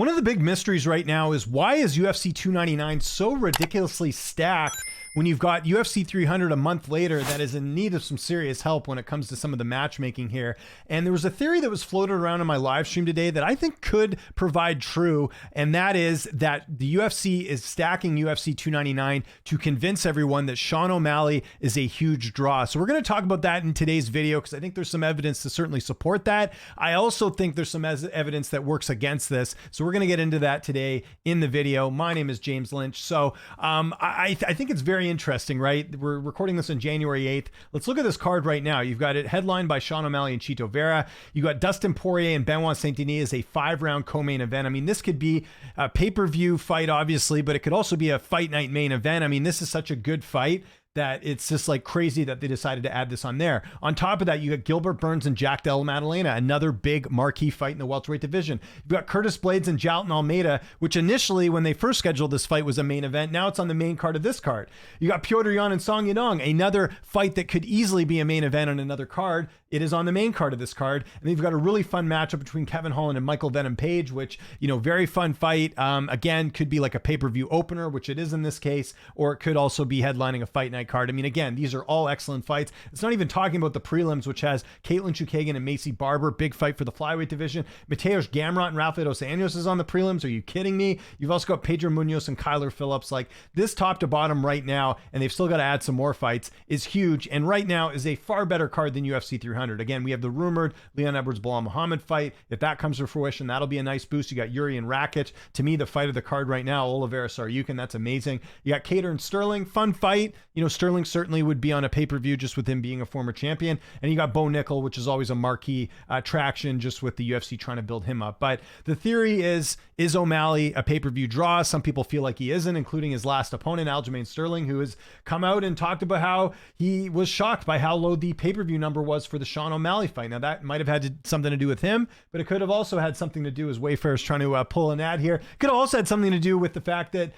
One of the big mysteries right now is why is UFC 299 so ridiculously stacked when you've got UFC 300 a month later that is in need of some serious help when it comes to some of the matchmaking here. And there was a theory that was floated around in my live stream today that I think could provide true, and that is that the UFC is stacking UFC 299 to convince everyone that Sean O'Malley is a huge draw. So we're going to talk about that in today's video because I think there's some evidence to certainly support that. I also think there's some evidence that works against this. So we're going to get into that today in the video. My name is James Lynch. So I think it's very interesting, right? We're recording this on January 8th. Let's look at this card right now. You've got it headlined by Sean O'Malley and Chito Vera. You got Dustin Poirier and Benoit Saint-Denis as a 5-round co-main event. I mean, this could be a pay-per-view fight, obviously, but it could also be a fight night main event. I mean, this is such a good fight that it's just like crazy that they decided to add this on there. On top of that, you got Gilbert Burns and Jack Della Maddalena, another big marquee fight in the welterweight division. You've got Curtis Blaydes and Jailton Almeida, which initially, when they first scheduled this fight, was a main event. Now it's on the main card of this card. You got Petr Yan and Song Yadong, another fight that could easily be a main event on another card. It is on the main card of this card. And then you've got a really fun matchup between Kevin Holland and Michael Venom Page, which, you know, very fun fight. Again, could be like a pay-per-view opener, which it is in this case, or it could also be headlining a fight night card. I mean, again, these are all excellent fights. It's not even talking about the prelims, which has Caitlin Chukagian and Macy Barber, big fight for the flyweight division. Mateusz Gamrot and Rafael dos Anjos is on the prelims. Are you kidding me? You've also got Pedro Munoz and Kyler Phillips. Like, this top to bottom right now, and they've still got to add some more fights, is huge. And right now is a far better card than UFC 300. Again, we have the rumored Leon Edwards-Bilal Muhammad fight. If that comes to fruition, that'll be a nice boost. You got Yuri and Rakic. To me, the fight of the card right now, Oliveira Saryukin, that's amazing. You got Kattar and Sterling, fun fight. You know, Sterling certainly would be on a pay-per-view just with him being a former champion. And you got Bo Nickel, which is always a marquee attraction just with the UFC trying to build him up. But the theory is O'Malley a pay-per-view draw? Some people feel like he isn't, including his last opponent, Aljamain Sterling, who has come out and talked about how he was shocked by how low the pay-per-view number was for the Sean O'Malley fight. Now, that might have had something to do with him, but it could have also had something to do, as Wayfarer's trying to pull an ad here. Could have also had something to do with the fact that,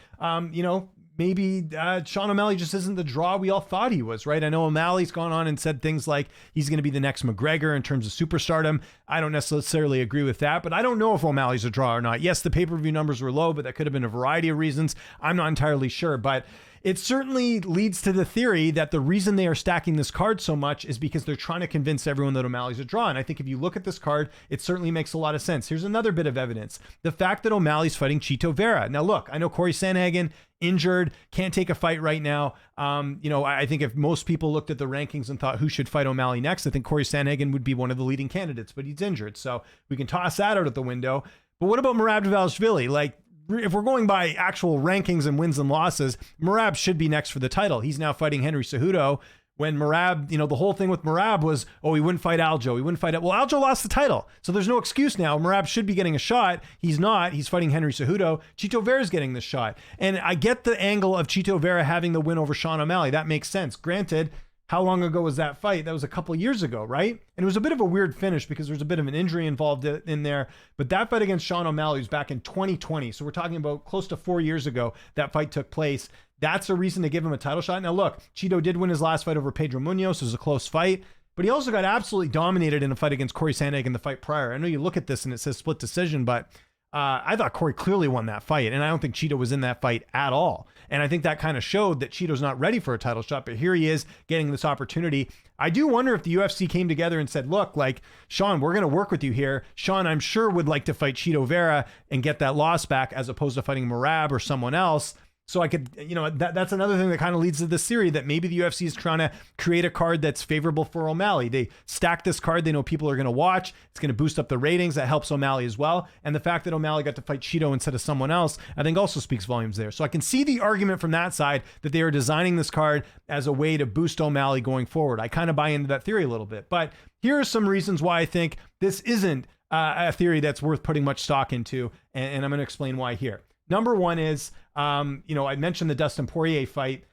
you know, maybe Sean O'Malley just isn't the draw we all thought he was, right? I know O'Malley's gone on and said things like he's going to be the next McGregor in terms of superstardom. I don't necessarily agree with that, but I don't know if O'Malley's a draw or not. Yes, the pay-per-view numbers were low, but that could have been a variety of reasons. I'm not entirely sure, but it certainly leads to the theory that the reason they are stacking this card so much is because they're trying to convince everyone that O'Malley's a draw. And I think if you look at this card, it certainly makes a lot of sense. Here's another bit of evidence. The fact that O'Malley's fighting Chito Vera. Now, look, I know Corey Sandhagen, injured, can't take a fight right now. You know, I think if most people looked at the rankings and thought who should fight O'Malley next, I think Corey Sandhagen would be one of the leading candidates, but he's injured. So we can toss that out of the window. But what about Merab Dvalishvili? Like, if we're going by actual rankings and wins and losses, Merab should be next for the title. He's now fighting Henry Cejudo. When Merab, you know, the whole thing with Merab was, oh, he wouldn't fight Aljo. He wouldn't fight it. Well, Aljo lost the title. So there's no excuse now. Merab should be getting a shot. He's not. He's fighting Henry Cejudo. Chito Vera's getting the shot. And I get the angle of Chito Vera having the win over Sean O'Malley. That makes sense. Granted, how long ago was that fight? That was a couple of years ago, right? And it was a bit of a weird finish because there was a bit of an injury involved in there. But that fight against Sean O'Malley was back in 2020. So we're talking about close to 4 years ago that fight took place. That's a reason to give him a title shot. Now, look, Chito did win his last fight over Pedro Munoz. It was a close fight. But he also got absolutely dominated in a fight against Corey Sandhagen in the fight prior. I know you look at this and it says split decision, but I thought Corey clearly won that fight, and I don't think Chito was in that fight at all. And I think that kind of showed that Chito's not ready for a title shot, but here he is getting this opportunity. I do wonder if the UFC came together and said, look, like, Sean, we're going to work with you here. Sean, I'm sure, would like to fight Chito Vera and get that loss back as opposed to fighting Merab or someone else. So I could, you know, that's another thing that kind of leads to this theory that maybe the UFC is trying to create a card that's favorable for O'Malley. They stack this card. They know people are going to watch. It's going to boost up the ratings. That helps O'Malley as well. And the fact that O'Malley got to fight Chito instead of someone else, I think also speaks volumes there. So I can see the argument from that side that they are designing this card as a way to boost O'Malley going forward. I kind of buy into that theory a little bit. But here are some reasons why I think this isn't a theory that's worth putting much stock into. And I'm going to explain why here. Number one is, you know, I mentioned the Dustin Poirier fight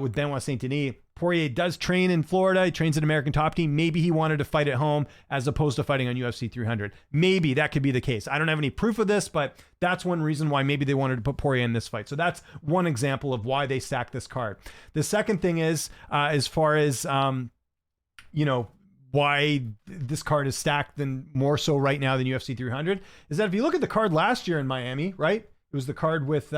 with Benoit Saint-Denis. Poirier does train in Florida. He trains at American Top Team. Maybe he wanted to fight at home as opposed to fighting on UFC 300. Maybe that could be the case. I don't have any proof of this, but that's one reason why maybe they wanted to put Poirier in this fight. So that's one example of why they stacked this card. The second thing is, as far as, you know, why this card is stacked than more so right now than UFC 300 is that if you look at the card last year in Miami, right? It was the card with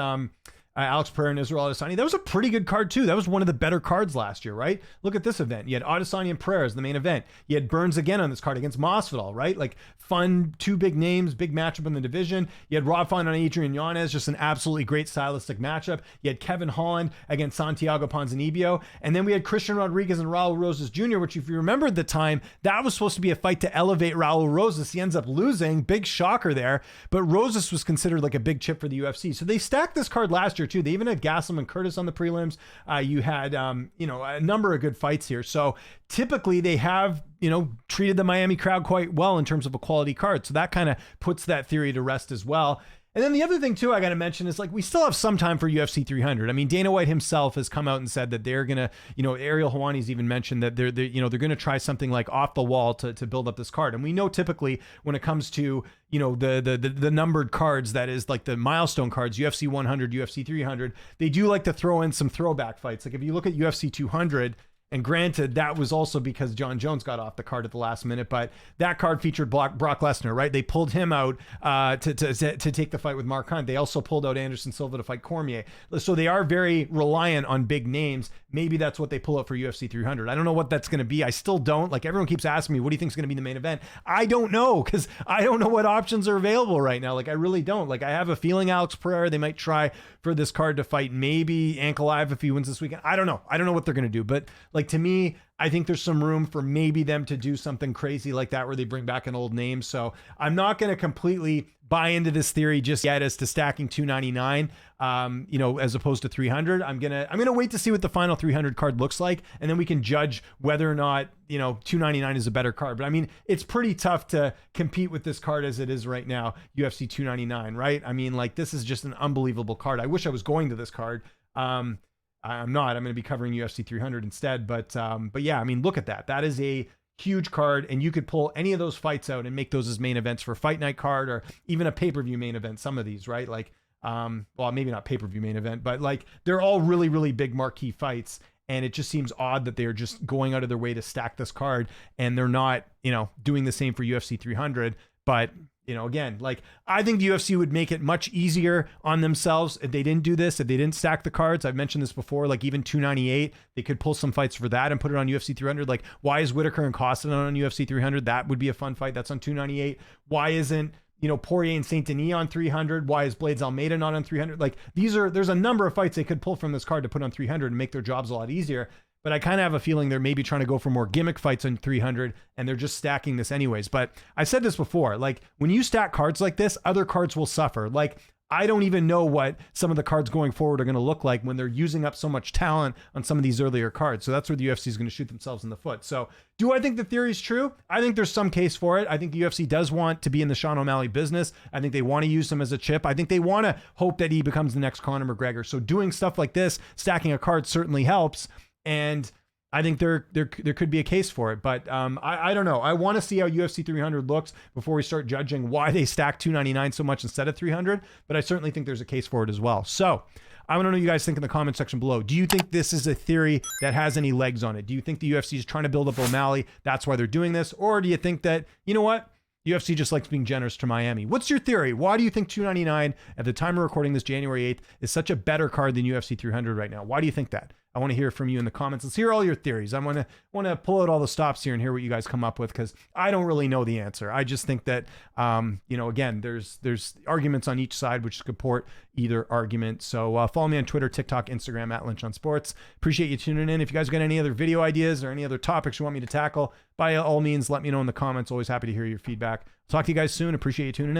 Alex Pereira and Israel Adesanya. That was a pretty good card too. That was one of the better cards last year, right? Look at this event. You had Adesanya and Pereira as the main event. You had Burns again on this card against Masvidal, right? Like fun, two big names, big matchup in the division. You had Rob Font on Adrian Yanez, just an absolutely great stylistic matchup. You had Kevin Holland against Santiago Ponzinibbio. And then we had Christian Rodriguez and Raul Rosas Jr., which if you remember at the time, that was supposed to be a fight to elevate Raul Rosas. He ends up losing. Big shocker there. But Rosas was considered like a big chip for the UFC. So they stacked this card last year too. They even had Gastelum and Curtis on the prelims. You had, a number of good fights here. So typically they have, treated the Miami crowd quite well in terms of a quality card. So that kind of puts that theory to rest as well. And then the other thing too, I got to mention is like, we still have some time for UFC 300. I mean, Dana White himself has come out and said that they're going to, Ariel Helwani's even mentioned that they're going to try something like off the wall to build up this card. And we know typically when it comes to, the numbered cards, that is like the milestone cards, UFC 100, UFC 300, they do like to throw in some throwback fights. Like if you look at UFC 200, and granted, that was also because John Jones got off the card at the last minute, but that card featured Brock Lesnar, right? They pulled him out to take the fight with Mark Hunt. They also pulled out Anderson Silva to fight Cormier. So they are very reliant on big names. Maybe that's what they pull out for UFC 300. I don't know what that's going to be. I still don't. Like everyone keeps asking me, what do you think is going to be the main event? I don't know, because I don't know what options are available right now. Like I really don't. Like I have a feeling Alex Pereira, they might try for this card to fight maybe Ankalaev if he wins this weekend. I don't know. I don't know what they're going to do, but like to me, I think there's some room for maybe them to do something crazy like that where they bring back an old name. So I'm not going to completely buy into this theory just yet as to stacking 299, as opposed to 300. I'm going to wait to see what the final 300 card looks like. And then we can judge whether or not, 299 is a better card. But I mean, it's pretty tough to compete with this card as it is right now, UFC 299, right? I mean, like this is just an unbelievable card. I wish I was going to this card. I'm not. I'm going to be covering UFC 300 instead. But yeah, I mean, look at that. That is a huge card, and you could pull any of those fights out and make those as main events for Fight Night card or even a pay-per-view main event. Some of these, right? Like, well, maybe not pay-per-view main event, but like they're all really, really big marquee fights. And it just seems odd that they're just going out of their way to stack this card, and they're not, doing the same for UFC 300. But again, like I think the UFC would make it much easier on themselves if they didn't do this, if they didn't stack the cards. I've mentioned this before, like even 298, they could pull some fights for that and put it on UFC 300. Like why is Whitaker and Costin on UFC 300? That would be a fun fight. That's on 298. Why isn't, Poirier and Saint Denis on 300? Why is Blades Almeida not on 300? Like there's a number of fights they could pull from this card to put on 300 and make their jobs a lot easier. But I kind of have a feeling they're maybe trying to go for more gimmick fights on 300, and they're just stacking this anyways. But I said this before, like when you stack cards like this, other cards will suffer. Like I don't even know what some of the cards going forward are going to look like when they're using up so much talent on some of these earlier cards. So that's where the UFC is going to shoot themselves in the foot. So do I think the theory is true? I think there's some case for it. I think the UFC does want to be in the Sean O'Malley business. I think they want to use him as a chip. I think they want to hope that he becomes the next Conor McGregor. So doing stuff like this, stacking a card certainly helps. And I think there could be a case for it, but I don't know. I want to see how UFC 300 looks before we start judging why they stack 299 so much instead of 300, but I certainly think there's a case for it as well. So I want to know what you guys think in the comment section below. Do you think this is a theory that has any legs on it? Do you think the UFC is trying to build up O'Malley? That's why they're doing this? Or do you think that, you know what? UFC just likes being generous to Miami. What's your theory? Why do you think 299 at the time of recording this January 8th is such a better card than UFC 300 right now? Why do you think that? I want to hear from you in the comments. Let's hear all your theories. I want to pull out all the stops here and hear what you guys come up with, because I don't really know the answer. I just think that, again, there's arguments on each side which support either argument. So follow me on Twitter, TikTok, Instagram at Lynch on Sports. Appreciate you tuning in. If you guys got any other video ideas or any other topics you want me to tackle, by all means, let me know in the comments. Always happy to hear your feedback. Talk to you guys soon. Appreciate you tuning in.